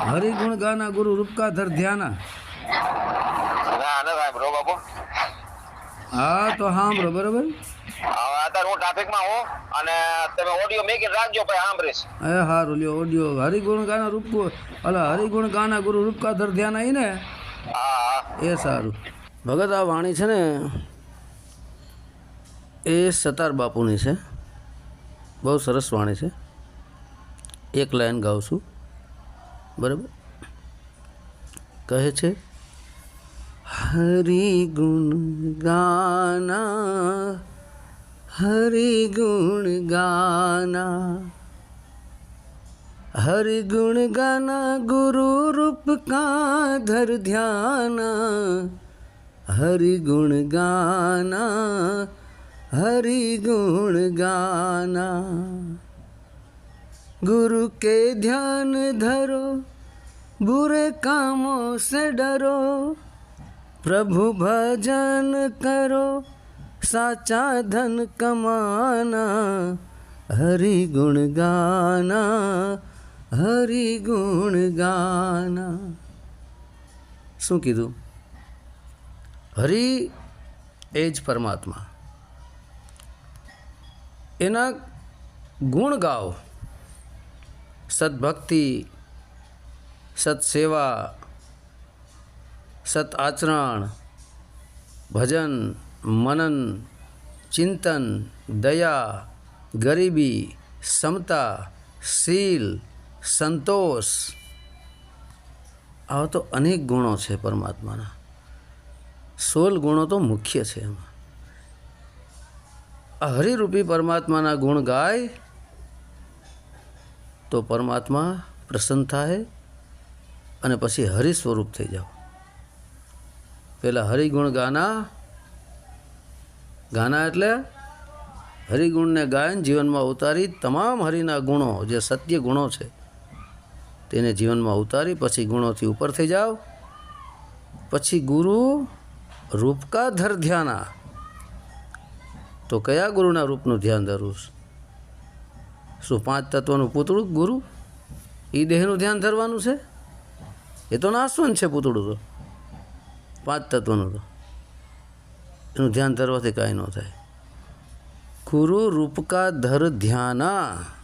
હરિગુણ ગાના ગુરુ રૂપકાધર ધ્યાના. ના ના સાહેબ રો બાપુ. હા તો સાંભળો બરોબર. હવે અત્યારે હું ટ્રાફિકમાં હું અને તમે ઓડિયો મેકીને રાખજો પછી સાંભળીશ. એ સારું લ્યો ઓડિયો. હરિગુણ ગાના રૂપ હરિગુણ ગાના ગુરુ રૂપકાધર ધ્યાન આવી ને હા હા એ સારું. ભગત આ વાણી છે ને એ સતાર બાપુની છે. બહુ સરસ વાણી છે. એક લાઈન ગાઉં છું બરાબર. કહે છે હરિગુણ ગાના હરિગુણ ગાના હરિગુણ ગાના ગુરુ રૂપ का धर ध्याना हरिगुण गाना हरिगुण गाना गुरु के ध्यान धरो बुरे कामों से डरो प्रभु भजन करो साचा धन कमाना हरिगुण गाना हरिगुण गाना. શું કીધું? હરિ એ જ પરમાત્મા. એના ગુણ ગાઓ. સદભક્તિ, સત્સેવા, સત આચરણ, ભજન, મનન, ચિંતન, દયા, ગરીબી, સમતા, શીલ, સંતોષ. આવા તો અનેક ગુણો છે પરમાત્માના. 16 ગુણો તો મુખ્ય છે એમાં. આ હરિરૂપી પરમાત્માના ગુણ ગાય તો પરમાત્મા પ્રસન્ન થાય અને પછી હરિ સ્વરૂપ થઈ જાઓ. પહેલાં હરિગુણ ગાના. ગાના એટલે હરિગુણને ગાયન જીવનમાં ઉતારી તમામ હરિના ગુણો જે સત્ય ગુણો છે તેને જીવનમાં ઉતારી પછી ગુણોથી ઉપર થઈ જાઓ. પછી ગુરુ રૂપ કા ધર ધ્યાના. તો કયા ગુરુના રૂપનું ધ્યાન ધરવું? શું 5 તત્વનું પૂતળું ગુરુ એ દેહનું ધ્યાન ધરવાનું છે? એ તો નાશવંત છે પૂતળું. તો 5 તત્વનું તો એનું ધ્યાન ધરવાથી કાંઈ ન થાય. ગુરુ રૂપ કા ધર ધ્યાના.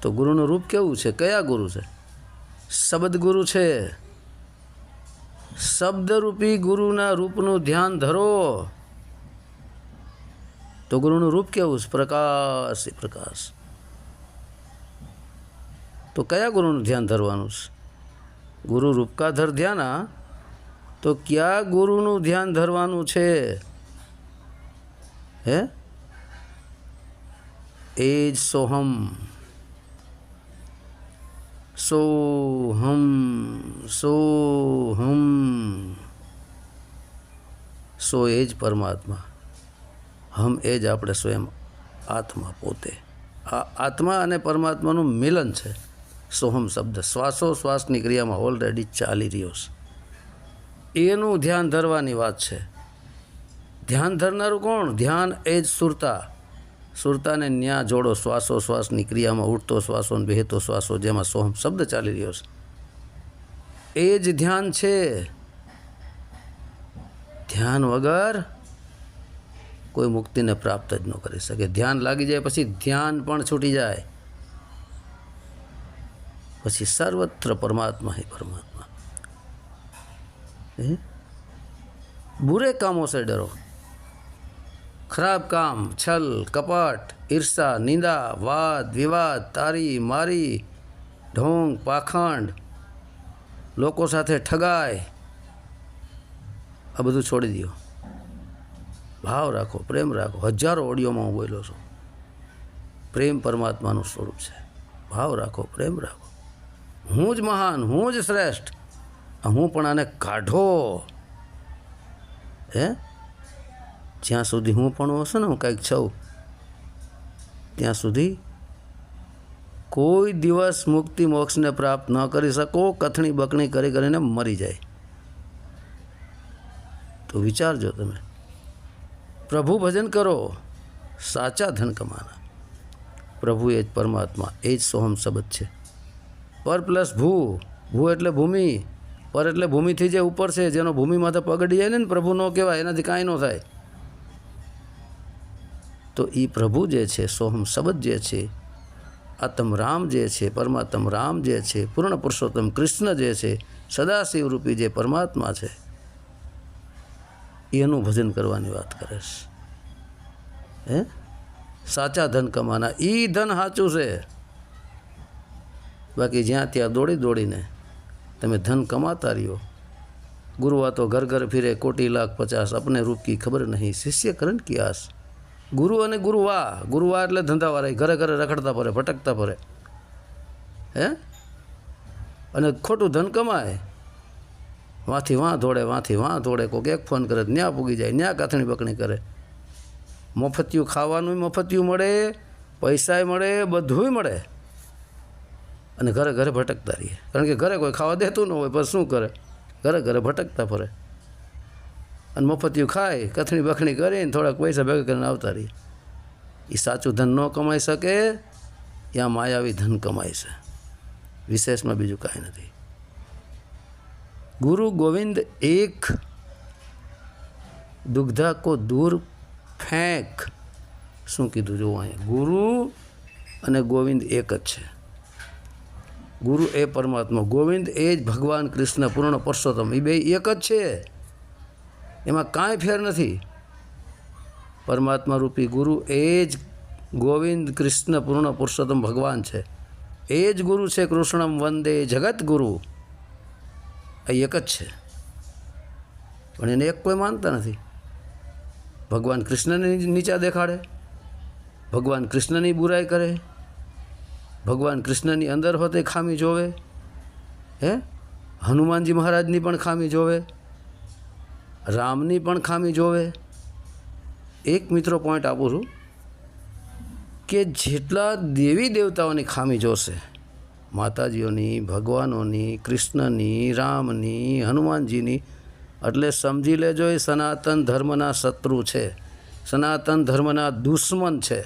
તો ગુરુનું રૂપ કેવું છે? કયા ગુરુ છે? શબ્દ ગુરુ છે. શબ્દરૂપી ગુરુના રૂપનું ધ્યાન ધરો તો ગુરુનું રૂપ કેવું છે? પ્રકાશ. પ્રકાશ. તો કયા ગુરુનું ધ્યાન ધરવાનું છે? ગુરુ રૂપ કા ધર ધ્યાના. તો કયા ગુરુનું ધ્યાન ધરવાનું છે? હે એ જ સોહમ. સોહમ સોહમ. સો એ જ પરમાત્મા. હમ એ જ આપણે સ્વયં આત્મા પોતે. આ આત્મા અને પરમાત્માનું મિલન છે સોહમ શબ્દ. શ્વાસોશ્વાસની ક્રિયામાં ઓલરેડી ચાલી રહ્યો છે. એનું ધ્યાન ધરવાની વાત છે. ધ્યાન ધરનારું કોણ? ધ્યાન એ જ સુરતા. સુરતાને ન્યા જોડો શ્વાસોશ્વાસની ક્રિયામાં. ઉઠતો શ્વાસો ને બેહતો શ્વાસો જેમાં સોહમ શબ્દ ચાલી રહ્યો છે એ જ ધ્યાન છે. ધ્યાન વગર કોઈ મુક્તિને પ્રાપ્ત જ ન કરી શકે. ધ્યાન લાગી જાય પછી ધ્યાન પણ છૂટી જાય. પછી સર્વત્ર પરમાત્મા હી પરમાત્મા. बुरे कामों से डरो. खराब काम, छल, कपट, ईर्षा, निंदा, वाद विवाद, तारी मारी, ढोंग, पाखंड, લોકો સાથે ઠગાય, આ બધું છોડી દો. ભાવ રાખો, પ્રેમ રાખો. હજારો ઓડિયોમાં હું બોલ્યો છું. પ્રેમ પરમાત્માનું સ્વરૂપ છે. ભાવ રાખો, પ્રેમ રાખો. હું જ મહાન, હું જ શ્રેષ્ઠ. હું પણ આને કાઢો. હે જ્યાં સુધી હું પણ હશે ને હું કંઈક છું ત્યાં સુધી કોઈ દિવસ મુક્તિ મોક્ષને પ્રાપ્ત ન કરી શકો. કથણી બકણી કરી કરીને મરી જાય. તો વિચારજો તમે. પ્રભુ ભજન કરો, સાચા ધન કમાના. પ્રભુ એ જ પરમાત્મા, એ જ સોહમ શબ્દ છે. પર પ્લસ ભૂ, ભૂ એટલે ભૂમિ, પર એટલે ભૂમિથી જે ઉપર છે, જેનો ભૂમિમાં તો પગડી જાય ને પ્રભુ ન કહેવાય, એનાથી કાંઈ ન થાય. તો એ પ્રભુ જે છે, સોહમ શબ્દ જે છે, આત્મ રામ જે છે, પરમાત્મ રામ જે છે, પૂર્ણ પુરુષોત્તમ કૃષ્ણ જે છે, સદાશિવ રૂપી જે પરમાત્મા છે, એનું ભજન કરવાની વાત કરે છે. હે સાચા ધન કમાના, એ ધન સાચું છે. બાકી જ્યાં ત્યાં દોડી દોડીને તમે ધન કમાતા રહ્યો. ગુરુआ તો ઘર ઘર ફિરે 1,50,00,000 अपने रूप की खबर नहीं, शिष्य करण की आस. ગુરુ અને ગુરુવા, ગુરુવા એટલે ધંધાવાળા, ઘરે ઘરે રખડતા ફરે, ભટકતા ફરે. હે અને ખોટું ધન કમાય, વાંથી વાં દોડે, વાંથી વાં દોડે, કોઈક એક ફોન કરે ન્યા પૂગી જાય, ન્યા કાથણી બકણી કરે. મફતિયું ખાવાનું મફતિયું મળે, પૈસાય મળે, બધુંય મળે, અને ઘરે ઘરે ભટકતા રહીએ. કારણ કે ઘરે કોઈ ખાવા દેતું ન હોય, પણ શું કરે, ઘરે ઘરે ભટકતા ફરે, અને મફતિયું ખાય, કથણી બખણી કરીને થોડાક પૈસા ભેગા કરીને આવતા રહીએ. એ સાચું ધન ન કમાઈ શકે, ત્યાં માયાવી ધન કમાય છે. વિશેષમાં બીજું કાંઈ નથી. ગુરુ ગોવિંદ એક, દુગ્ધા કો દૂર ફેંક. શું કીધું જોવું અહીંયા, ગુરુ અને ગોવિંદ એક જ છે. ગુરુ એ પરમાત્મા, ગોવિંદ એ જ ભગવાન કૃષ્ણ પૂર્ણ પુરુષોત્તમ, એ બે એક જ છે, એમાં કાંઈ ફેર નથી. પરમાત્મા રૂપી ગુરુ એ જ ગોવિંદ કૃષ્ણ પૂર્ણ પુરુષોત્તમ ભગવાન છે, એ જ ગુરુ છે. કૃષ્ણમ વંદે જગત ગુરુ, એ એક જ છે. પણ એને એક કોઈ માનતા નથી. ભગવાન કૃષ્ણને નીચા દેખાડે, ભગવાન કૃષ્ણની બુરાઈ કરે, ભગવાન કૃષ્ણની અંદર હોતે ખામી જોવે. હે હનુમાનજી મહારાજની પણ ખામી જોવે, રામની પણ ખામી જોવે. એક મિત્રો પોઈન્ટ આપું છું કે જેટલા દેવી દેવતાઓની ખામી જોશે, માતાજીઓની, ભગવાનોની, કૃષ્ણની, રામની, હનુમાનજીની, એટલે સમજી લેજો એ સનાતન ધર્મના શત્રુ છે, સનાતન ધર્મના દુશ્મન છે,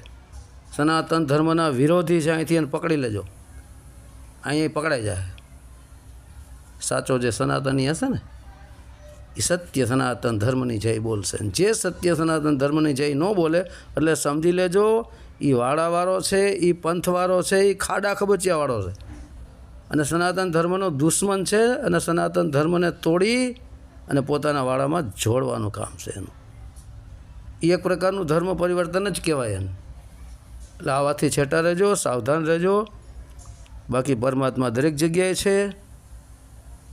સનાતન ધર્મના વિરોધી છે. અહીંથી એને પકડી લેજો, અહીંયા પકડાઈ જાય. સાચો જે સનાતની હશે ને, એ સત્ય સનાતન ધર્મની જય બોલશે. જે સત્ય સનાતન ધર્મની જય ન બોલે, એટલે સમજી લેજો એ વાડાવાળો છે, એ પંથવાળો છે, એ ખાડા ખબચિયાવાળો છે, અને સનાતન ધર્મનો દુશ્મન છે, અને સનાતન ધર્મને તોડી અને પોતાના વાડામાં જોડવાનું કામ છે એનું. એ એક પ્રકારનું ધર્મ પરિવર્તન જ કહેવાય એને. એટલે આવાથી છેટા રહેજો, સાવધાન રહેજો. બાકી પરમાત્મા દરેક જગ્યાએ છે.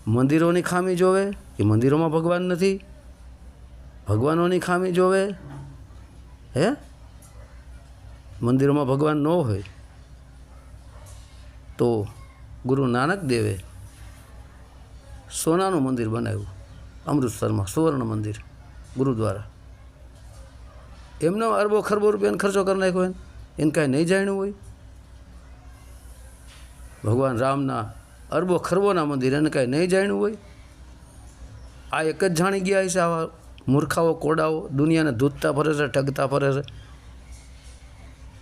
મંદિરોની ખામી જોવે, એ મંદિરોમાં ભગવાન નથી. ભગવાનોની ખામી જોવે, હે મંદિરોમાં ભગવાન ન હોય તો ગુરુ નાનક દેવે સોનાનું મંદિર બનાવ્યું અમૃતસરમાં, સુવર્ણ મંદિર, ગુરુદ્વારા. એમનો અરબો ખરબો રૂપિયાનો ખર્ચો કરી નાખ્યો, એને કાંઈ નહીં જાણ્યું હોય. ભગવાન રામના અરબો ખરબોના મંદિર, એને કાંઈ નહીં જાણ્યું હોય. આ એક જ જાણી ગયા હશે, આવા મૂર્ખાઓ, કોડાઓ દુનિયાને ધૂતતા ફરે છે, ઠગતા ફરે છે,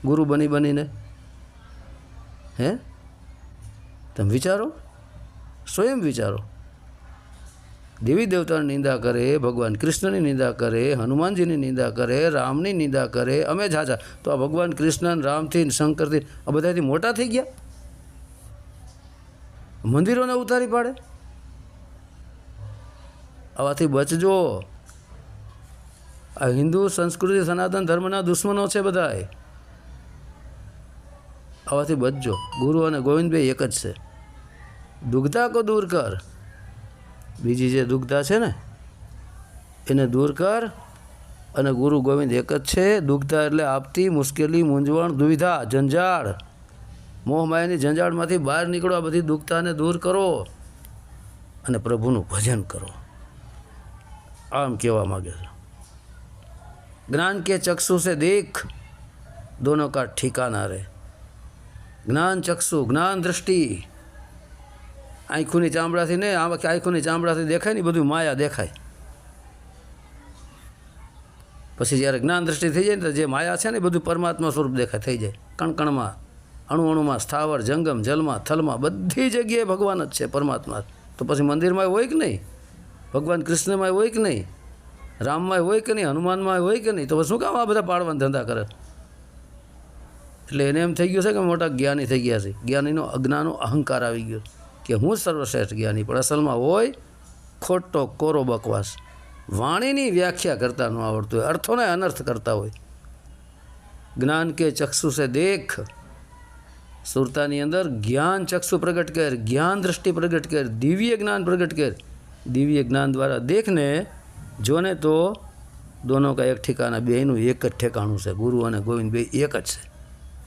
ગુરુ બની બનીને. હે તમે વિચારો, સ્વયં વિચારો. દેવી દેવતાની નિંદા કરે, ભગવાન કૃષ્ણની નિંદા કરે, હનુમાનજીની નિંદા કરે, રામની નિંદા કરે. અમે ઝાઝા તો આ ભગવાન કૃષ્ણ, રામથી, શંકરથી, આ બધાથી મોટા થઈ ગયા, મંદિરોને ઉતારી પાડે. આવાથી બચજો. આ હિન્દુ સંસ્કૃતિ સનાતન ધર્મના દુશ્મનો છે બધાય. આવાથી બચજો. ગુરુ અને ગોવિંદ બે એક જ છે. દુગ્ધા કો દૂર કર, બીજી જે દુગ્ધા છે ને એને દૂર કર. અને ગુરુ ગોવિંદ એક જ છે. દુગ્ધા એટલે આપતી, મુશ્કેલી, મૂંઝવણ, દુવિધા, જંજાળ, મોહમાયાની જંજાળમાંથી બહાર નીકળો. આ બધી દુગ્ધતાને દૂર કરો અને પ્રભુનું ભજન કરો. આમ કહેવા માગે છે. જ્ઞાન કે ચક્ષુ સે દેખ, દોનો કા ઠિકાના રહે. જ્ઞાન ચક્ષુ, જ્ઞાન દૃષ્ટિ, આંખોની ચામડાથી નહીં, આંખોની ચામડાથી દેખાય ને બધું માયા દેખાય. પછી જ્યારે જ્ઞાન દૃષ્ટિ થઈ જાય ને તો જે માયા છે ને એ બધું પરમાત્મા સ્વરૂપ દેખાય, થઈ જાય કણકણમાં. અણુ અણુમાં, સ્થાવર જંગમ, જલમાં, થલમાં, બધી જગ્યાએ ભગવાન જ છે, પરમાત્મા. તો પછી મંદિરમાં હોય કે નહીં? ભગવાન કૃષ્ણમાં હોય કે નહીં? રામમાં હોય કે નહીં? હનુમાનમાં હોય કે નહીં? તો શું કામ આ બધા પાડવાના ધંધા કરે? એટલે એને એમ થઈ ગયું છે કે મોટા જ્ઞાની થઈ ગયા છે. જ્ઞાનીનો અજ્ઞાનો અહંકાર આવી ગયો કે હું સર્વશ્રેષ્ઠ જ્ઞાની, પણ અસલમાં હોય ખોટો કોરો બકવાસ. વાણીની વ્યાખ્યા કરતા ન આવડતું હોય, અર્થોને અનર્થ કરતા હોય. જ્ઞાન કે ચક્ષુ સે દેખ, સુરતાની અંદર જ્ઞાન ચક્ષુ પ્રગટ કર, જ્ઞાન દૃષ્ટિ પ્રગટ કર, દિવ્ય જ્ઞાન પ્રગટ કર. દિવ્ય જ્ઞાન દ્વારા દેખને જોને તો દોનો કા એક ઠેકાના, બેયનું એક જ ઠેકાણું છે. ગુરુ અને ગોવિંદ બે એક જ છે.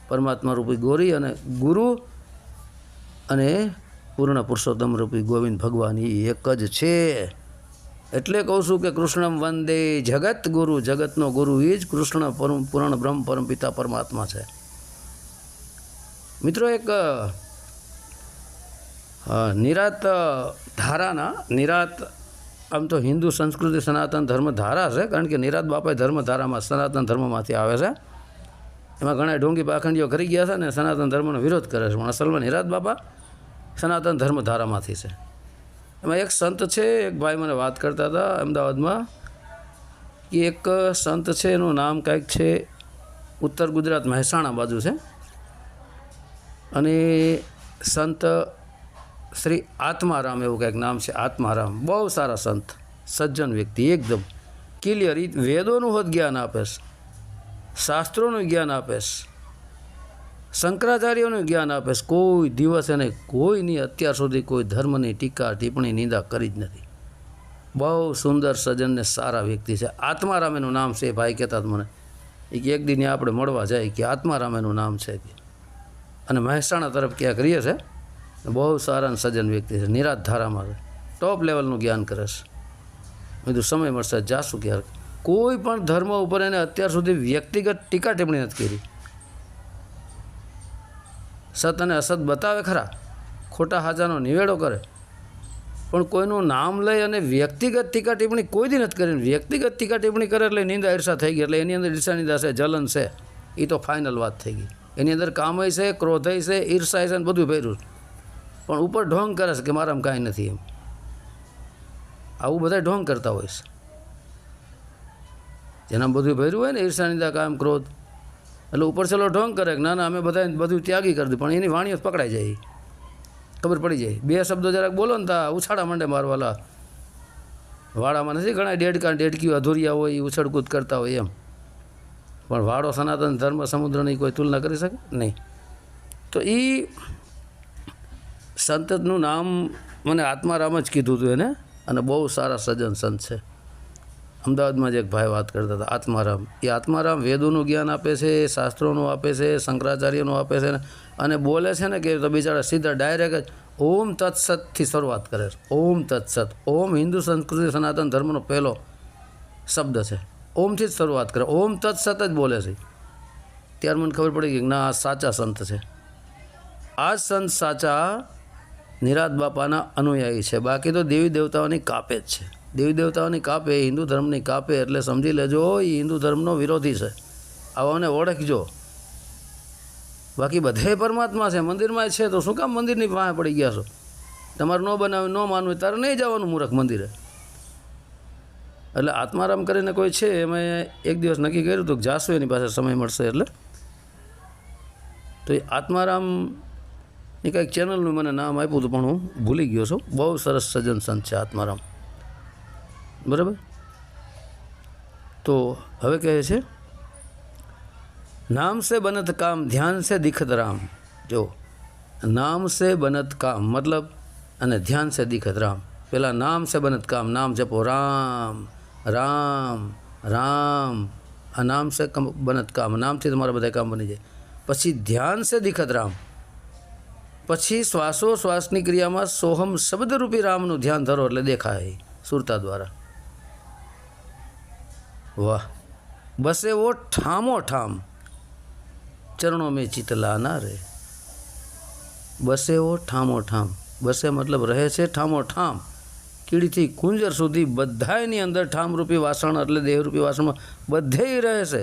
પરમાત્મા રૂપી ગોરી અને ગુરુ અને પૂર્ણ પુરુષોત્તમ રૂપી ગોવિંદ ભગવાન એ એક જ છે. એટલે કહું છું કે કૃષ્ણમ વંદે જગત ગુરુ, જગતનો ગુરુ એ જ કૃષ્ણ પૂર્ણ બ્રહ્મ પરમ પિતા પરમાત્મા છે. મિત્રો, એક નિરાત ધારાના, નિરાત આમ તો હિન્દુ સંસ્કૃતિ સનાતન ધર્મ ધારા છે, કારણ કે નિરાત બાપા ધર્મ ધારામાં સનાતન ધર્મમાંથી આવે છે. એમાં ઘણા ઢોંગી પાખંડીઓ કરી ગયા છે ને સનાતન ધર્મનો વિરોધ કરે છે, પણ અસલમાં નિરાત બાપા સનાતન ધર્મ ધારામાંથી છે. એમાં એક સંત છે, એક ભાઈ મને વાત કરતા હતા અમદાવાદમાં કે એક સંત છે, એનું નામ કાંઈક છે, ઉત્તર ગુજરાત મહેસાણા બાજુ છે, અને સંત શ્રી આત્મારામ એવું કંઈક નામ છે. આત્મારામ બહુ સારા સંત, સજ્જન વ્યક્તિ, એકદમ ક્લિયર. એ વેદોનું હોત જ્ઞાન આપે છે, શાસ્ત્રોનું જ્ઞાન આપે છે, શંકરાચાર્યોનું જ્ઞાન આપે છે. કોઈ દિવસ એને કોઈની અત્યાર સુધી કોઈ ધર્મની ટીકા ટિપ્પણી નિંદા કરી જ નથી. બહુ સુંદર સજ્જન ને સારા વ્યક્તિ છે. આત્મારામ એનું નામ છે. ભાઈ કહેતા મને એ કે એક દિને આપણે મળવા જાય કે આત્મારામ એનું નામ છે, અને મહેસાણા તરફ ક્યાંક રહીએ છે. બહુ સારા સજ્જન વ્યક્તિ છે, નિરાત ધારામાં છે, ટોપ લેવલનું જ્ઞાન કરે છે. બધું સમય મળશે જાશું ક્યારેક. કોઈ પણ ધર્મ ઉપર એને અત્યાર સુધી વ્યક્તિગત ટીકા ટિપ્પણી નથી કરી. સત અને અસત બતાવે ખરા, ખોટા હાજાનો નિવેડો કરે, પણ કોઈનું નામ લઈ અને વ્યક્તિગત ટીકા ટિપ્પણી કોઈ દી નથી કરી. વ્યક્તિગત ટીકા ટિપ્પણી કરે એટલે નિંદા ઈર્ષા થઈ ગઈ, એટલે એની અંદર ઈર્ષા નિંદા છે, જલન છે, એ તો ફાઇનલ વાત થઈ ગઈ. એની અંદર કામય છે, ક્રોધય છે, ઈર્ષા છે, ને બધું ભર્યું, પણ ઉપર ઢોંગ કરે છે કે મારામાં કાંઈ નથી એમ. આવું બધા ઢોંગ કરતા હોય છે. જેનામાં બધું ભર્યું હોય ને ઈર્ષા નિંદા કામ ક્રોધ, એટલે ઉપર ચલો ઢોંગ કરે કે ના ના અમે બધા બધું ત્યાગી કરી દીધું, પણ એની વાણીઓ પકડાઈ જાય, ખબર પડી જાય. બે શબ્દો જરાક બોલો ને તા ઉછાળા માંડે મારવાલા. વાડામાં નથી ઘણા ડેડકા ડેડકીઓ અધૂરિયા હોય એ ઉછળકૂદ કરતા હોય એમ, પણ વાડો સનાતન ધર્મ સમુદ્રની કોઈ તુલના કરી શકે નહીં. તો એ સંતનું નામ મને આત્મારામ જ કીધું હતું એને, અને બહુ સારા સજ્જન સંત છે. અમદાવાદમાં જ એક ભાઈ વાત કરતા હતા, આત્મારામ. એ આત્મારામ વેદોનું જ્ઞાન આપે છે, શાસ્ત્રોનું આપે છે, શંકરાચાર્યનું આપે છે, અને બોલે છે ને કે તો બિચારા સીધા ડાયરેક્ટ જ ઓમ તત્સતથી શરૂઆત કરે છે. ઓમ તત્સત, ઓમ હિન્દુ સંસ્કૃતિ સનાતન ધર્મનો પહેલો શબ્દ છે. ઓમથી જ શરૂઆત કરે, ઓમ તત્સત જ બોલે છે. ત્યારે મને ખબર પડી કે ના, આ સાચા સંત છે. આ સંત સાચા નિરાત બાપાના અનુયાયી છે. બાકી તો દેવી દેવતાઓની કાપે જ છે. દેવી દેવતાઓની કાપે, હિન્દુ ધર્મની કાપે, એટલે સમજી લેજો એ હિન્દુ ધર્મનો વિરોધી છે. આવાને ઓળખજો. બાકી બધે પરમાત્મા છે, મંદિરમાં છે, તો શું કામ મંદિરની પાસે પડી ગયા છો? તમારે ન બનાવ્યું, ન માનવું, તારે નહીં જવાનું મૂર્ખ મંદિરે. એટલે આત્મારામ કરીને કોઈ છે, એમાં એક દિવસ નક્કી કર્યું હતું કે જાશું એની પાસે સમય મળશે એટલે. તો એ આત્મારામની કંઈક ચેનલનું મને નામ આપ્યું હતું, પણ હું ભૂલી ગયો છું. બહુ સરસ સજ્જન સંત છે આત્મારામ, બરાબર. તો હવે કહે છે, નામ સે બનત કામ, ધ્યાન સે દિખત રામ. જો નામ સે બનત કામ મતલબ, અને ધ્યાન સે દિખત રામ. પહેલાં નામ સે બનત કામ, નામ જપો, રામ રામ રામ. આ નામ સે બનત કામ, નામથી તમારા બધા કામ બની જાય. પછી ધ્યાન સે દિખત રામ, પછી શ્વાસોશ્વાસની ક્રિયામાં સોહમ શબ્દરૂપી રામનું ધ્યાન ધરો એટલે દેખાય સુરતા દ્વારા. વાહ. બસે વો ઠામો ઠામ, ચરણો મેં ચિત્ત લાના રે. બસે વો ઠામો ઠામ, બસે મતલબ રહે છે, ઠામો ઠામ, કીડીથી કુંજર સુધી બધાયની અંદર ઠામરૂપી વાસણ એટલે દેહરૂપી વાસણમાં બધેય રહે છે,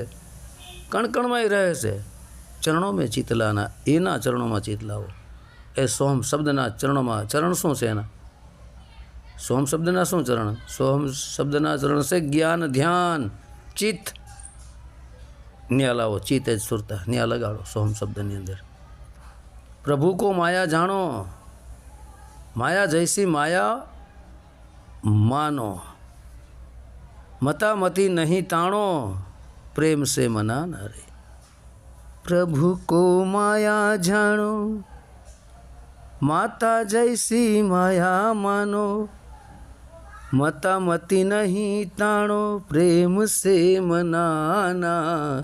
કણકણમાંય રહે છે, ચરણો મેં ચિત્ત લાના, એના ચરણોમાં ચિત્ત લાવો. એ સોહમ શબ્દના ચરણોમાં, ચરણ શું છે એના? સોહમ શબ્દના શું ચરણ? સોહમ શબ્દના ચરણ છે જ્ઞાન, ધ્યાન, ચિત્ત. ન્યા લાવો, ચિત્ત જ સુરતા, ન્યા લગાડો સોહમ શબ્દની અંદર. પ્રભુ કો માયા જાણો, માયા જૈસી માયા માનો, મતા મતી નહીં તાણો, પ્રેમ સે મના ના રે. પ્રભુ કો માયા જાણો, માતા જૈસી માયા માનો, મતા મતી નહીં તાણો, પ્રેમ સે મનાના,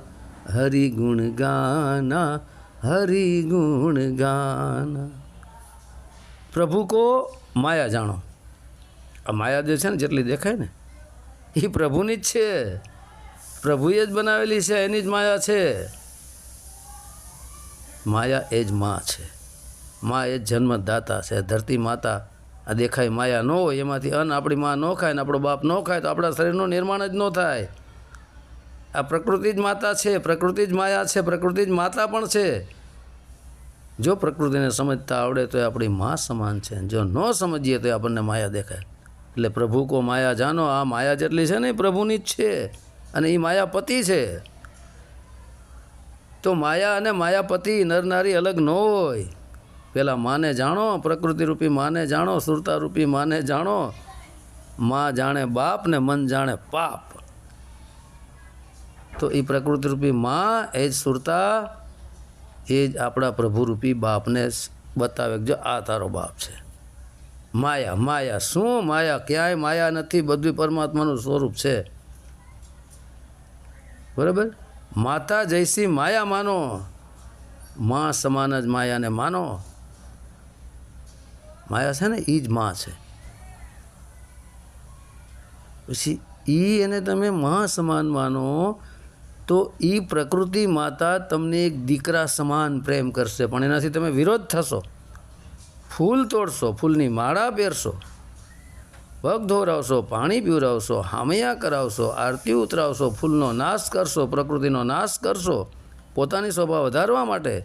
હરિ ગુણ ગાના, હરિ ગુણ ગાના. પ્રભુ કો માયા જાણો. આ માયા જે છે ને, જેટલી દેખાય ને એ પ્રભુની જ છે, પ્રભુએ જ બનાવેલી છે, એની જ માયા છે. માયા એ જ માં છે, માં એ જ જન્મદાતા છે, ધરતી માતા. આ દેખાય માયા ન હોય, એમાંથી અન્ન આપણી માં ન ખાય ને આપણો બાપ ન ખાય તો આપણા શરીરનું નિર્માણ જ ન થાય. આ પ્રકૃતિ જ માતા છે, પ્રકૃતિ જ માયા છે, પ્રકૃતિ જ માતા પણ છે. જો પ્રકૃતિને સમજતા આવડે તો એ આપણી માં સમાન છે, જો ન સમજીએ તો આપણને માયા દેખાય. એટલે પ્રભુ કો માયા જાનો, આ માયા જેટલી છે ને એ પ્રભુની જ છે, અને એ માયાપતિ છે. તો માયા અને માયાપતિ નર નારી અલગ ન હોય. પહેલાં માને જાણો, પ્રકૃતિરૂપી માને જાણો, સુરતારૂપી માને જાણો. માં જાણે બાપ ને મન જાણે પાપ. તો એ પ્રકૃતિરૂપી માં એ જ સુરતા, એ જ આપણા પ્રભુરૂપી બાપને બતાવે કે જો આ તારો બાપ છે. માયા, માયા શું? માયા ક્યાંય માયા નથી, બધું પરમાત્માનું સ્વરૂપ છે. બરાબર? માતા જૈસી માયા માનો, માં સમાન જ માયાને માનો. માયા છે ને એ જ માં છે. પછી એને તમે માં સમાન માનો તો એ પ્રકૃતિ માતા તમને એક દીકરા સમાન પ્રેમ કરશે, પણ એનાથી તમે વિરોધ થશો. ફૂલ તોડશો, ફૂલની માળા પહેરશો, પગ ધોરાવશો, પાણી પીવરાવશો, હામૈયા કરાવશો, આરતી ઉતરાવશો, ફૂલનો નાશ કરશો, પ્રકૃતિનો નાશ કરશો પોતાની શોભા વધારવા માટે,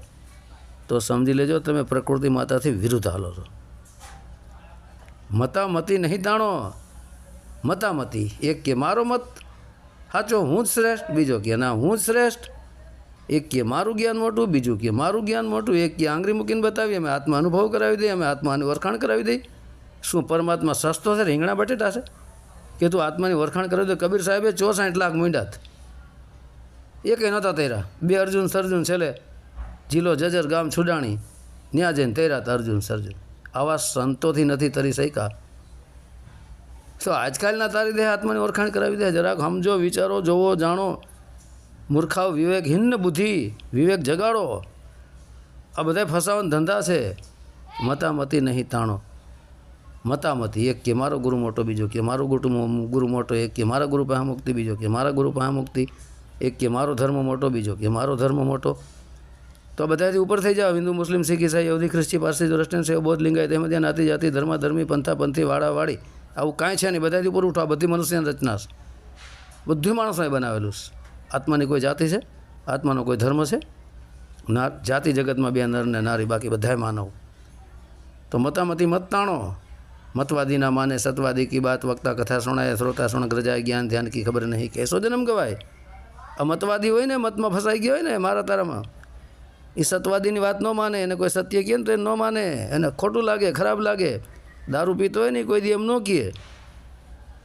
તો સમજી લેજો તમે પ્રકૃતિ માતાથી વિરુદ્ધ હાલો છો. મતામતી નહીં તાણો. મતામતી, એક કે મારો મત સાચો, હું જ શ્રેષ્ઠ, બીજો કે ના હું જ શ્રેષ્ઠ. એક કે મારું જ્ઞાન મોટું, બીજું કે મારું જ્ઞાન મોટું. એક કે આંગળી મૂકીને બતાવીએ, અમે આત્મા અનુભવ કરાવી દઈએ, અમે આત્માની વરખાણ કરાવી દઈએ. શું પરમાત્મા સસ્તો છે, રીંગણા બટેટા છે કે તું આત્માની વરખાણ કરાવી દે? કબીર સાહેબે 64 લાખ મૂંડાત, એ કંઈ નહોતા તૈરા. 2 અર્જુન સર્જુન છેલ્લે જીલો જજર ગામ છુડાણી, ન્યા જઈને તૈરા હતા અર્જુન સર્જુન. આવા સંતોથી નથી તરી શક્યા. તો આજકાલના તારી દે આત્માની ઓળખાણ કરાવી દે. જરાક સમજો, વિચારો, જોવો, જાણો. મૂર્ખાઓ, વિવેકહીન બુદ્ધિ, વિવેક જગાડો. આ બધા ફસાવાના ધંધા છે. મતામતી નહીં તાણો. મતામતી, એક કે મારો ગુરુ મોટો, બીજો કે મારો ગુરુ મોટો, એક કે મારા ગુરુ પાસે મુક્તિ, બીજો કે મારા ગુરુ પાસે મુક્તિ, એક કે મારો ધર્મ મોટો, બીજો કે મારો ધર્મ મોટો. તો બધાથી ઉપર થઈ જાઓ. હિન્દુ, મુસ્લિમ, શીખ, ઈસાઈ, યહૂદી, ખ્રિસ્તી, પારસી, જોરસ્ટિયન, સેવ, બૌદ્ધ, લિંગાયત, અહેમદિયા, નાતી, જાતિ, ધર્મા, ધર્મી, પંથા, પંથી, વાળા, વાળી, આવું કાંઈ છે નહીં. બધાથી ઉપર ઉઠો. આ બધી મનુષ્યની રચના છે, બધું માણસોએ બનાવેલું છે. આત્માની કોઈ જાતિ છે? આત્માનો કોઈ ધર્મ છે? ના. જાતિ જગતમાં 2 નર ને નારી, બાકી બધાય માનવ. તો મતામતી મત તાણો. मतवादी ना माने सतवादी की बात, वक्ता कथा सुनाए, श्रोता सुन ग्रजाए, ज्ञान ध्यान की खबर नहीं, कैसो जन्म गवाए. आ मतवादी હોય ને, મતમાં ફસાઈ ગયો હોય ને મારા તારામાં, એ સતવાદીની વાત ન માને. એને કોઈ સત્ય કહે ને તો એ ન માને, એને ખોટું લાગે, ખરાબ લાગે. દારૂ પીતો હોય ને કોઈ દી એમ ન કહે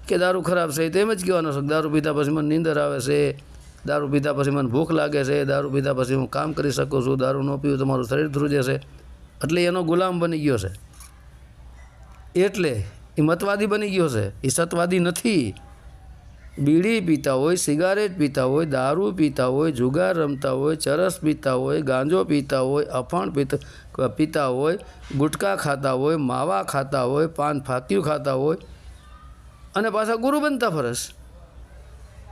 કે દારૂ ખરાબ છે, તો એમ જ કહેવાનો છે દારૂ પીતા પછી મને નીંદર આવે છે, દારૂ પીતા પછી મને ભૂખ લાગે છે, દારૂ પીતા પછી હું કામ કરી શકું છું, દારૂ ન પીવું તો મારું શરીર ધ્રુજે છે. એટલે એનો ગુલામ બની ગયો છે. એટલે એ મતવાદી બની ગયો છે, એ સતવાદી નથી. બીડી પીતા હોય, સિગારેટ પીતા હોય, દારૂ પીતા હોય, જુગાર રમતા હોય, ચરસ પીતા હોય, ગાંજો પીતા હોય, અફાણ પીતા હોય, ગુટકા ખાતા હોય, માવા ખાતા હોય, પાન ફાક્યું ખાતા હોય, અને પાછા ગુરુ બનતા ફરસ.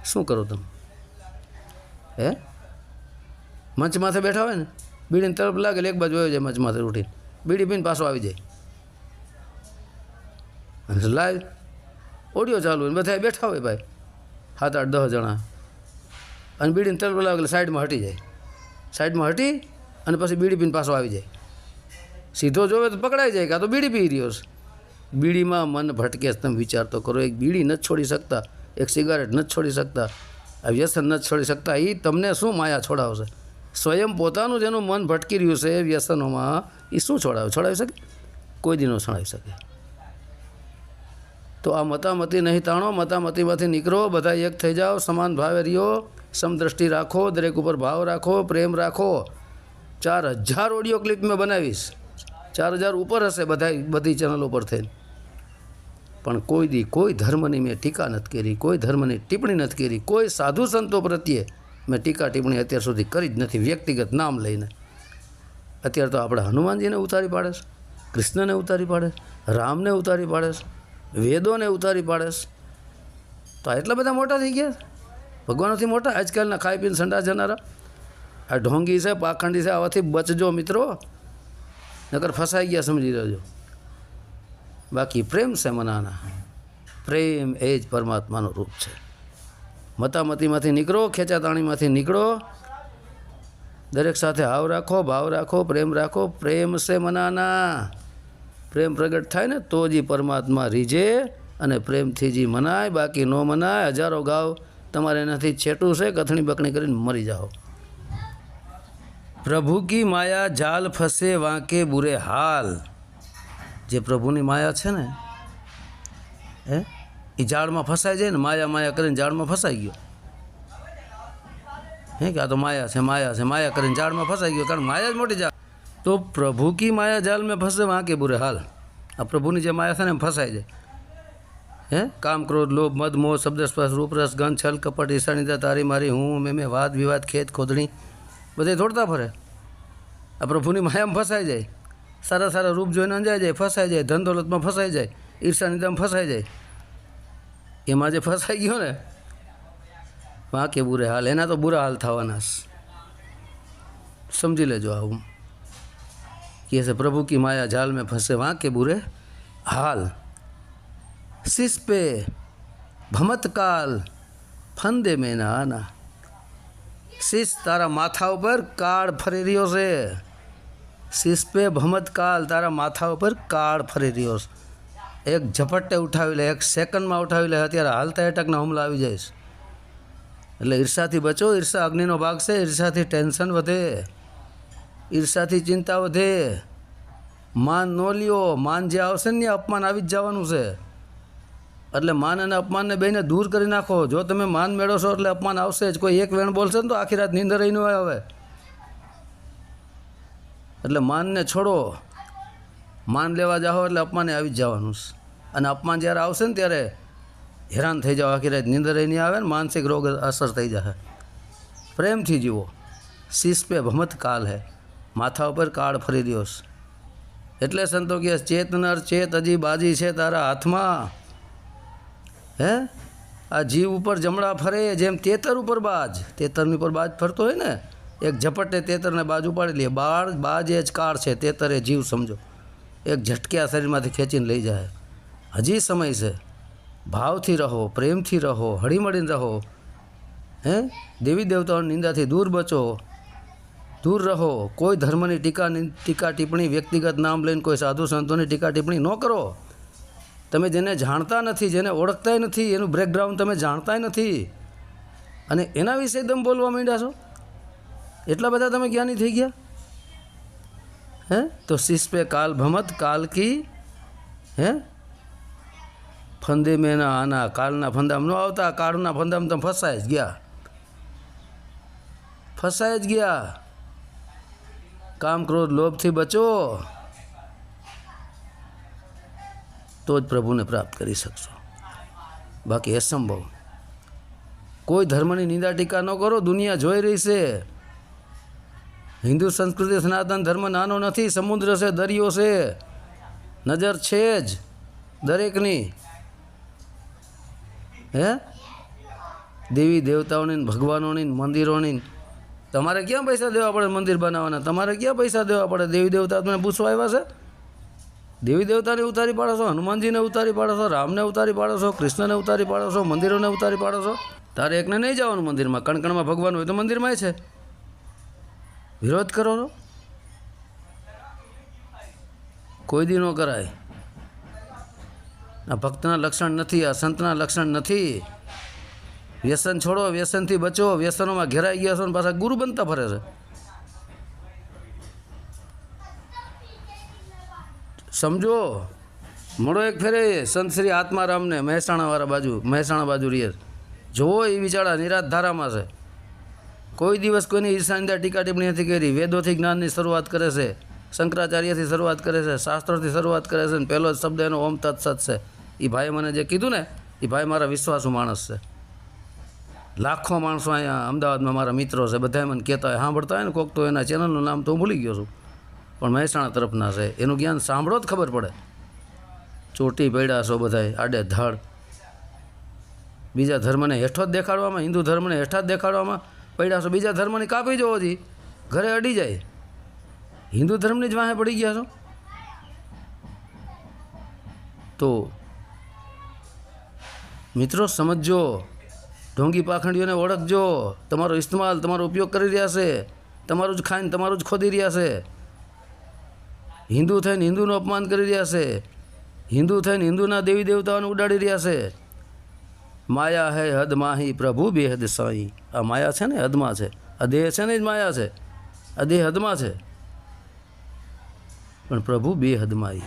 શું કરો તમે? હે, મંચ માથે બેઠા હોય ને, બીડીને તરફ લાગે, એક બાજુ આવી જાય મંચ માથે ઉઠીને, બીડી પીને પાછો આવી જાય. લાઈવ ઓડિયો ચાલુ હોય, બધા બેઠા હોય ભાઈ, 7, 8, 10 જણા, અને બીડીને તરફ લાગે સાઈડમાં હટી જાય. સાઈડમાં હટી અને પછી બીડી પીને પાછો આવી જાય. સીધો જોવે તો પકડાઈ જાય, કાં તો બીડી પી રહ્યો છે. બીડીમાં મન ભટકે છે. તમે વિચાર તો કરો, એક બીડી નથી છોડી શકતા, એક સિગારેટ નથી છોડી શકતા, આ વ્યસન નથી છોડી શકતા. એ તમને શું માયા છોડાવશે? સ્વયં પોતાનું જેનું મન ભટકી રહ્યું છે વ્યસનોમાં, એ શું છોડાવી શકે? કોઈ દી ન છોડાવી શકે. તો આ મતામતી નહીં તાણો, મતામતીમાંથી નીકળો, બધા એક થઈ જાઓ, સમાન ભાવે રહ્યો, સમદ્રષ્ટિ રાખો, દરેક ઉપર ભાવ રાખો, પ્રેમ રાખો. 4000 ઓડિયો ક્લિપ મેં બનાવીશ, 4000 ઉપર હશે બધી ચેનલો પર થઈને. પણ કોઈ દી કોઈ ધર્મની મેં ટીકા નથી કરી, કોઈ ધર્મની ટિપ્પણી નથી કરી, કોઈ સાધુ સંતો પ્રત્યે મેં ટીકા ટિપ્પણી અત્યાર સુધી કરી જ નથી, વ્યક્તિગત નામ લઈને. અત્યારે તો આપણે હનુમાનજીને ઉતારી પાડે છે, કૃષ્ણને ઉતારી પાડે છે, રામને ઉતારી પાડે છે, વેદોને ઉતારી પાડે છે. તો આ એટલા બધા મોટા થઈ ગયા ભગવાનોથી મોટા આજકાલના ખાઈ પીને સંડા જનારા. આ ઢોંગી છે, પાખંડી છે, આવાથી બચજો મિત્રો, નકર ફસાઈ ગયા સમજી લેજો. બાકી પ્રેમ છે મનાના, પ્રેમ એ જ પરમાત્માનું રૂપ છે. મતામતીમાંથી નીકળો, ખેંચાતાણીમાંથી નીકળો, દરેક સાથે હાવ રાખો, ભાવ રાખો, પ્રેમ રાખો. પ્રેમ છે મનાના. પ્રેમ પ્રગટ થાય ને તો જ પરમાત્મા રીઝે, અને પ્રેમથી જ મનાય, બાકી ન મનાય. હજારો ગાવ તમારે એનાથી છેટું છે, કથણી બકણી કરીને મરી જાઓ. પ્રભુ કી માયા જાલ ફસે વાંકે બુરે હાલ. જે પ્રભુની માયા છે ને એ જાળમાં ફસાઈ જાય ને, માયા કરીને જાળમાં ફસાઈ ગયો. કે આ તો માયા છે, માયા કરીને જાળમાં ફસાઈ ગયો, કારણ માયા જ મોટી જાળ. તો પ્રભુ કી માયા જાલ મેં ફસે વાંકે બુરે હાલ. આ પ્રભુની જે માયા છે ને એમ ફસાઈ જાય. કામ, ક્રોધ, લોભ, મદ, મોહ, શબ્દ, સ્પર્શ, રૂપરસ, ગંધ, છલ, કપટ, ઈર્ષા, તારી મારી, હું મેં વાદ વિવાદ, ખેત ખોદણી બધે દોડતા ફરે. આ પ્રભુની માયામાં ફસાઈ જાય. સારા રૂપ જોઈને અંજાઈ જાય, ફસાઈ જાય. ધન દોલતમાં ફસાઈ જાય, ઈર્ષા નિદામાં ફસાઈ જાય. એમાં જે ફસાઈ ગયો ને વાંકે બુરે હાલ, એના તો બુરા હાલ થવાના. સમજી લેજો. આવું કહે છે પ્રભુ કી માયા જાલ મેં ફંસે વાંકે બુરે હાલ. શિષ પે ભમતકાલ ફંદે મેં ના આના. શિષ તારા માથા ઉપર કાળ ફરી રહ્યો છે. શિષ પે ભમતકાલ, તારા માથા ઉપર કાળ ફરી રહ્યો છે. એક ઝપટ્ટે ઉઠાવી લે, એક સેકન્ડમાં ઉઠાવી લે. અત્યારે હાલતા એટકના હુમલા આવી જાય છે. એટલે ઈર્ષાથી બચો. ઈર્ષા અગ્નિનો ભાગ છે. ઈર્ષાથી ટેન્શન વધે, ઈર્ષાથી ચિંતા વધે. માન ન લ્યો. માન જે આવશે ને અપમાન આવી જ જવાનું છે. એટલે માન અને અપમાનને બેને દૂર કરી નાખો. જો તમે માન મેળવશો એટલે અપમાન આવશે જ. કોઈ એક વેણ બોલશે ને તો આખી રાત નીંદર રહી ન હોય હવે. એટલે માનને છોડો. માન લેવા જાઓ એટલે અપમાને આવી જ જવાનું છે. અને અપમાન જ્યારે આવશે ને ત્યારે હેરાન થઈ જાઓ, આખી રાત નીંદર રહી નહીં આવે ને માનસિક રોગ અસર થઈ જશે. પ્રેમથી જીવો. શિષ પે ભમત કાલ હે, માથા ઉપર કાળ ફરી રહ્યો છે. એટલે સંતો કહે ચેત નર ચેત, હજી બાજી છે તારા હાથમાં. આ જીવ ઉપર જમણા ફરે જેમ તેતર ઉપર બાજ. તેતરની ઉપર બાજ ફરતો હોય ને, એક ઝપટે તેતરને બાજ ઉપાડી લે. બાજ એ જ કાળ છે, તેતર એ જીવ સમજો. એક ઝટક્યા શરીરમાંથી ખેંચીને લઈ જાય. હજી સમય છે. ભાવથી રહો, પ્રેમથી રહો, હળીમળીને રહો. દેવી દેવતાઓની નિંદાથી દૂર બચો, દૂર રહો. કોઈ ધર્મની ટીકા ટિપ્પણી, વ્યક્તિગત નામ લઈને કોઈ સાધુ સંતોની ટીકા ટિપ્પણી ન કરો. તમે જેને જાણતા નથી, જેને ઓળખતા નથી, એનું બ્રેકગ્રાઉન્ડ તમે જાણતા નથી, અને એના વિશે એકદમ બોલવા માંડ્યા છો. એટલા બધા તમે જ્ઞાની થઈ ગયા. તો શિષ પે કાલ ભમત કાલ કી ફંદે મેં ના આના. કાલના ફંદામાં ન આવતા, કાળના ફંદામાં તમે ફસાઈ જ ગયા. કામ, ક્રોધ, લોભથી બચો, તો જ પ્રભુને પ્રાપ્ત કરી શકશો. બાકી અસંભવ. કોઈ ધર્મની નિંદા ટીકા ન કરો. દુનિયા જોઈ રહી છે. હિન્દુ સંસ્કૃતિ, સનાતન ધર્મ નાનો નથી. સમુદ્ર છે, દરિયો છે, નજર છે જ દરેકની. દેવી દેવતાઓની, ભગવાનોની, મંદિરોની. તમારે ક્યાં પૈસા દેવા પડે મંદિર બનાવવાના? તમારે ક્યાં પૈસા દેવા પડે? દેવી દેવતા તમને પૂછવા આવ્યા છે? દેવી દેવતાને ઉતારી પાડો છો, હનુમાનજીને ઉતારી પાડો છો, રામને ઉતારી પાડો છો, કૃષ્ણને ઉતારી પાડો છો, મંદિરોને ઉતારી પાડો છો. તારે એકને નહીં જવાનું મંદિરમાં. કણકણમાં ભગવાન હોય તો મંદિરમાં છે. વિરોધ કરો છો? કોઈ દી ન કરાય. આ ભક્તના લક્ષણ નથી, આ સંતના લક્ષણ નથી. વ્યસન છોડો, વ્યસનથી બચો. વ્યસનોમાં ઘેરાઈ ગયા છો ને પાછા ગુરુ બનતા ફરે છે. સમજો. મળો એક ફેરે સંત શ્રી આત્મારામને મહેસાણા બાજુ રહીએ. જોવો એ બિચારા નિરાત ધારામાં છે. કોઈ દિવસ કોઈની ઈર્ષાનિંદા ટીકા ટિપ્પણી નથી કરી. વેદોથી જ્ઞાનની શરૂઆત કરે છે, શંકરાચાર્યથી શરૂઆત કરે છે, શાસ્ત્રોથી શરૂઆત કરે છે, અને પહેલો જ શબ્દ એનો ઓમ તત્સત છે. એ ભાઈ મને જે કીધું ને, એ ભાઈ મારા વિશ્વાસુ માણસ છે. લાખો માણસો અહીંયા અમદાવાદમાં મારા મિત્રો છે, બધા મને કહેતા હોય, સાંભળતા હોય ને કોક, તો એના ચેનલનું નામ તો હું ભૂલી ગયો છું, પણ મહેસાણા તરફના છે. એનું જ્ઞાન સાંભળો જ ખબર પડે. ચોટી પડ્યા છો બધાય આડે ધડ. બીજા ધર્મને હેઠો જ દેખાડવામાં, હિન્દુ ધર્મને હેઠા જ દેખાડવામાં પડ્યા છો. બીજા ધર્મની કાપી જવો જી, ઘરે અડી જાય. હિન્દુ ધર્મની જ વાહે પડી ગયા છો. તો મિત્રો સમજજો, ઢોંગી પાખંડીઓને ઓળખજો. તમારો ઇસ્તેમાલ, તમારો ઉપયોગ કરી રહ્યા છે, તમારું જ ખાઈને તમારું જ ખોદી રહ્યા છે. હિન્દુ થઈને હિન્દુનું અપમાન કરી રહ્યા છે. હિન્દુ થઈને હિન્દુના દેવી દેવતાઓને ઉડાડી રહ્યા છે. માયા હૈ હદ માહી પ્રભુ બેહદ સાઈ. આ માયા છે ને હદમાં છે. આ દેહ છે ને જ માયા છે. આ દેહ હદમાં છે, પણ પ્રભુ બેહદમાં.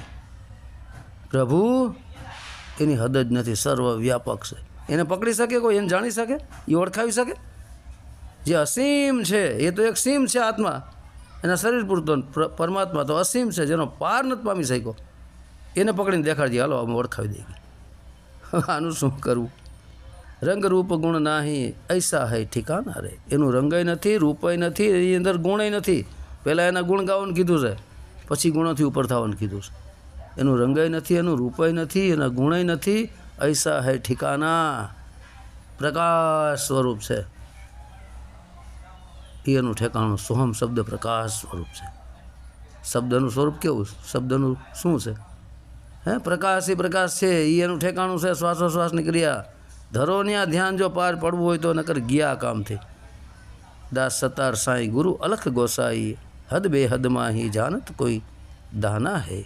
પ્રભુ એની હદ જ નથી, સર્વ વ્યાપક છે. એને પકડી શકે કોઈ? એને જાણી શકે? એ ઓળખાવી શકે? જે અસીમ છે એ તો એક સીમ છે આત્મા, એના શરીર પૂરતો. પરમાત્મા તો અસીમ છે, જેનો પાર નથી પામી શક્યો. એને પકડીને દેખાડજે, હાલો અમે ઓળખાવી દઈએ. આનું શું કરવું? રંગ રૂપ ગુણ નાહી ऐसा है ठिकाना રે. એનું રંગય નથી, રૂપય નથી, એની અંદર ગુણય નથી. પહેલાં એના ગુણ ગાવાનું કીધું છે, પછી ગુણોથી ઉપર થવાનું કીધું છે. એનું રંગય નથી, એનું રૂપય નથી, એના ગુણય નથી. ऐसा है ठिकाना. પ્રકાશ સ્વરૂપ છે એનું ઠેકાણું. સોહમ શબ્દ પ્રકાશ સ્વરૂપ છે. શબ્દનું સ્વરૂપ કેવું? શબ્દનું શું છે? પ્રકાશ એ પ્રકાશ છે. એ એનું ઠેકાણું છે. શ્વાસોશ્વાસની ક્રિયા ધરો ત્યાં ધ્યાન જો પાર પડવું હોય તો નકર ગયા કામથી. દાસ સતાર સાંઈ ગુરુ અલખ ગોસાઈ. હદ બે હદમાં હી જાનત કોઈ દાના હે.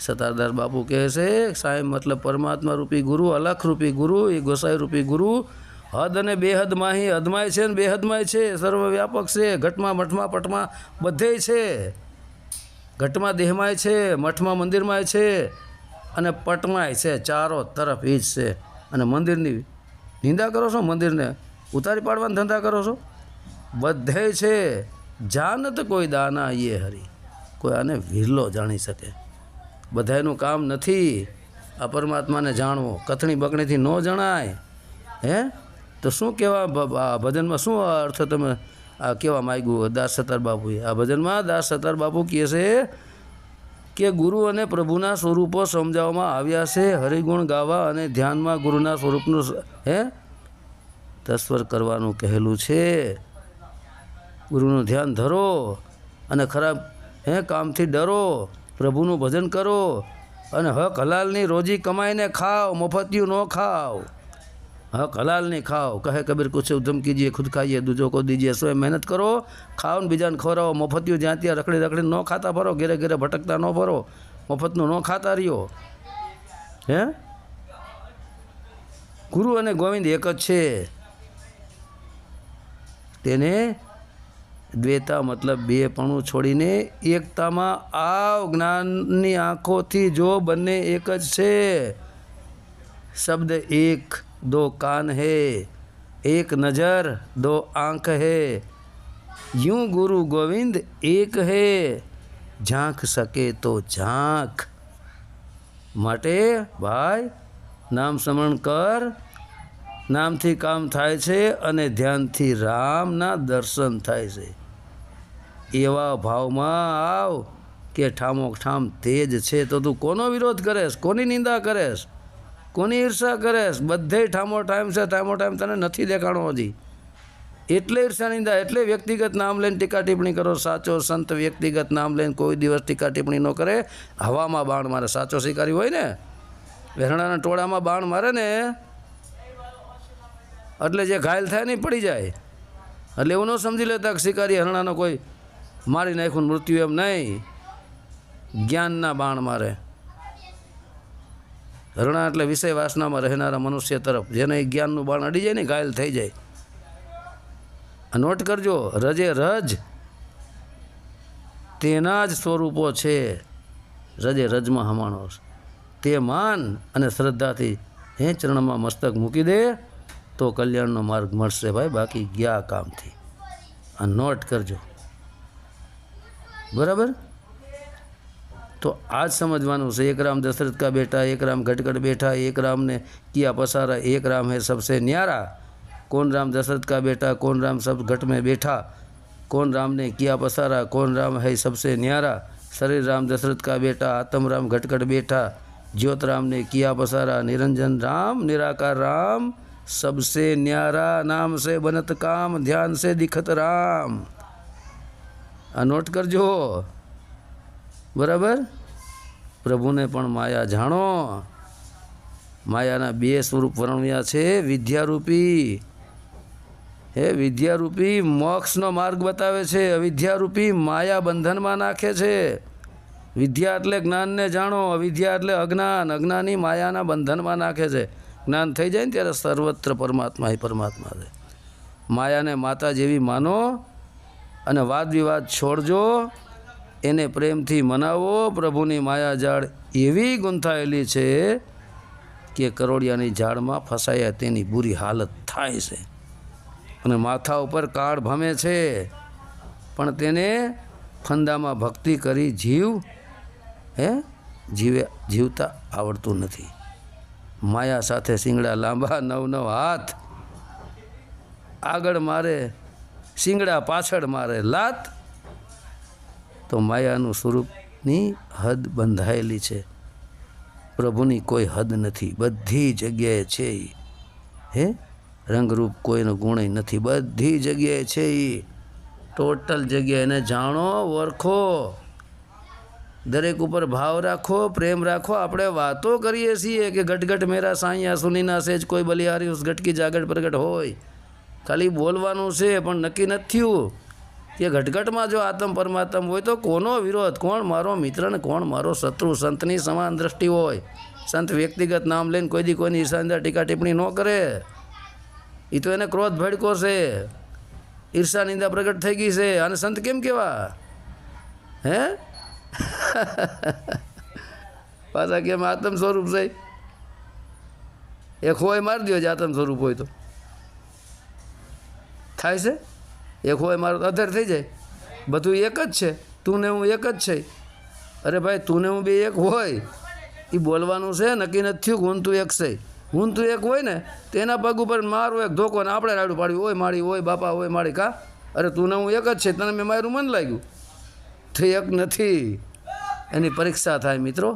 સતારદાસ બાપુ કહે છે, સાંઈ મતલબ પરમાત્મા રૂપી ગુરુ, અલખ રૂપી ગુરુ, એ ગોસાઈ રૂપી ગુરુ. હદ અને બેહદમાં હી, હદમાંય છે ને બેહદમાંય છે. સર્વવ્યાપક છે. ઘટમાં મઠમાં પટમાં બધેય છે. ઘટમાં દેહમાંય છે, મઠમાં મંદિરમાંય છે, અને પટમાંય છે. ચારો તરફ એ જ છે. અને મંદિરની નિંદા કરો છો? મંદિરને ઉતારી પાડવાના ધંધા કરો છો? બધે છે. જાનત કોઈ દાના યે હરી. કોઈ આને વિરલો જાણી શકે. બધાયનું કામ નથી આ પરમાત્માને જાણવો. કથણી બકણીથી ન જણાય. તો શું કહેવા આ ભજનમાં? શું અર્થ તમે આ કહેવા માગ્યું દાસ સતાર બાપુએ? આ ભજનમાં દાસ સતાર બાપુ કહે છે કે ગુરુ અને પ્રભુના સ્વરૂપો સમજાવવામાં આવ્યા છે. હરિગુણ ગાવા અને ધ્યાનમાં ગુરુના સ્વરૂપનું તસ્વર કરવાનું કહેલું છે. ગુરુનું ધ્યાન ધરો અને ખરાબ કામથી ડરો. પ્રભુનું ભજન કરો અને હક હલાલની રોજી કમાઈને ખાઓ. મફતિયું ન ખાઓ. હક હલાલની ખાઓ. કહે કબીર કુછ ઉધમ કીજીએ, ખુદ ખાઈએ, દૂજો કો દીજીએ. સ્વયં મહેનત કરો, ખાઓ ને બીજાને ખવડાવો. મફતિયું જ્યાં ત્યાં રખડી ન ખાતા ફરો. ઘેરે ઘેરે ભટકતા ન ફરો. મફતનું ન ખાતા રહ્યો. ગુરુ અને ગોવિંદ એક જ છે. તેને દ્વૈતા મતલબ બેપણું છોડીને એકતામાં આવ. જ્ઞાનની આંખોથી જો બંને એક જ છે. શબ્દ એક, દો કાન હૈ, એક નજર, દો આંખ હૈ. यूं गुरु गोविंद एक है, ઝાંખ શકે તો ઝાંખ. માટે ભાઈ નામ સ્મરણ કર. નામથી કામ થાય છે અને ધ્યાનથી રામના દર્શન થાય છે. એવા ભાવમાં આવ કે ઠામોક ઠામ તેજ છે. તો તું કોનો વિરોધ કરેશ? કોની નિંદા કરેશ? કોની ઈર્ષા કરેશ? બધે ઠામો ટાઈમ છે. ઠામો ટાઈમ તને નથી દેખાણો હજી. એટલે ઈર્ષા નિંદા, એટલે વ્યક્તિગત નામ લઈને ટીકા ટિપ્પણી કરો. સાચો સંત વ્યક્તિગત નામ લઈને કોઈ દિવસ ટીકા ટિપ્પણી ન કરે. હવામાં બાણ મારે. સાચો શિકારી હોય ને, વેરણાના ટોળામાં બાણ મારે ને એટલે જે ઘાયલ થાય નહીં પડી જાય. એટલે એવું ન સમજી લેતા કે શિકારી હરણાનો કોઈ મારી નાખ્યું મૃત્યુ, એમ નહીં. જ્ઞાનના બાણ મારે. હરણા એટલે વિષય વાસનામાં રહેનારા મનુષ્ય તરફ, જેને જ્ઞાનનું બાણ અડી જાય ને ઘાયલ થઈ જાય. નોટ કરજો, રજે રજ તેના જ સ્વરૂપો છે. રજે રજમાં હમાણો તે માન અને શ્રદ્ધાથી ચરણમાં મસ્તક મૂકી દે તો કલ્યાણનો માર્ગ મળશે ભાઈ, બાકી ગયા કામથી. આ નોટ કરજો, બરાબર. તો આજ સમझવાનું છે. एक राम दशरथ का बेटा, एक राम घटघट बैठा, एक राम ने किया पसारा, एक राम है सबसे न्यारा. कौन राम दशरथ का बेटा, कौन राम सब घट में बैठा, कौन राम ने किया पसारा, कौन राम है सबसे न्यारा. शरीर राम दशरथ का बेटा, आत्म राम घटघट बैठा, ज्योत राम ने किया पसारा, निरंजन राम निराकार राम सबसे न्यारा. नाम से बनत काम, ध्यान से दिखत राम. आ नोट करजो, बराबर. प्रभुने पण माया जाणो. मायाना बे स्वरूप वर्णव्या छे. विद्यारूपी विद्यारूपी मोक्षनो मार्ग बतावे छे, अविद्यारूपी माया बंधनमां नाखे छे. विद्या एटले ज्ञानने जाणो, अविद्या एटले अज्ञान, अज्ञानी मायाना बंधनमां नाखे छे. ज्ञान थई जाय ने त्यारे सर्वत्र परमात्मा ही परमात्मा छे. मायाने माता जेवी मानो अने वाद विवाद छोड़जो, એને પ્રેમથી મનાવો. પ્રભુની માયા જાળ એવી ગૂંથાયેલી છે કે કરોડિયાની જાળમાં ફસાયા તેની બુરી હાલત થાય છે. અને માથા ઉપર કાળ ભમે છે, પણ તેને ફંદામાં ભક્તિ કરી જીવતા આવડતું નથી. માયા સાથે શિંગડા લાંબા, નવ નવ હાથ, આગળ મારે શિંગડા, પાછળ મારે લાત. તો માયાનું સ્વરૂપની હદ બંધાયેલી છે. પ્રભુની કોઈ હદ નથી, બધી જગ્યાએ છે. રંગરૂપ કોઈનો ગુણ નથી, બધી જગ્યાએ છે. ટોટલ જગ્યાએ એને જાણો, ઓળખો, દરેક ઉપર ભાવ રાખો, પ્રેમ રાખો. આપણે વાતો કરીએ છીએ કે ઘટઘટ મેરા સાંયા સુનીના સેજ કોઈ બલિહારી ઉસ ઘટકી જાગટ પ્રગટ હોય. ખાલી બોલવાનું છે, પણ નક્કી નથી થયું કે ઘટઘટમાં જો આત્મ પરમાત્મ હોય તો કોનો વિરોધ, કોણ મારો મિત્ર ને કોણ મારો શત્રુ. સંતની સમાન દ્રષ્ટિ હોય. સંત વ્યક્તિગત નામ લઈને કોઈ દી કોઈની ઈર્ષા ટીકા ટિપ્પણી ન કરે. એ તો એને ક્રોધ ભડકો છે, ઈર્ષા નિંદા પ્રગટ થઈ ગઈ છે. અને સંત કેમ કેવા? પાછા કેમ આત્મ સ્વરૂપ છે. એક હોય મારી દો, આત્મ સ્વરૂપ હોય તો થાય છે. એક હોય મારો તો અધર થઈ જાય. બધું એક જ છે, તું ને હું એક જ છે. અરે ભાઈ, તું ને હું બે એક હોય, એ બોલવાનું છે. નક્કી નથી થયું હું તું એક છે. હું તું એક હોય ને તો એના પગ ઉપર મારું એક ધોકો ને આપણે રાડું પાડ્યું, ઓય માળી, ઓય બાપા, ઓય માળી. કા અરે તું ને હું એક જ છે, તને મેં મારું મન લાગ્યું. તો એક નથી. એની પરીક્ષા થાય મિત્રો.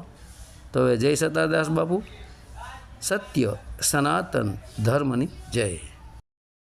તો હવે જય સતાદાસ બાપુ, સત્ય સનાતન ધર્મની જય.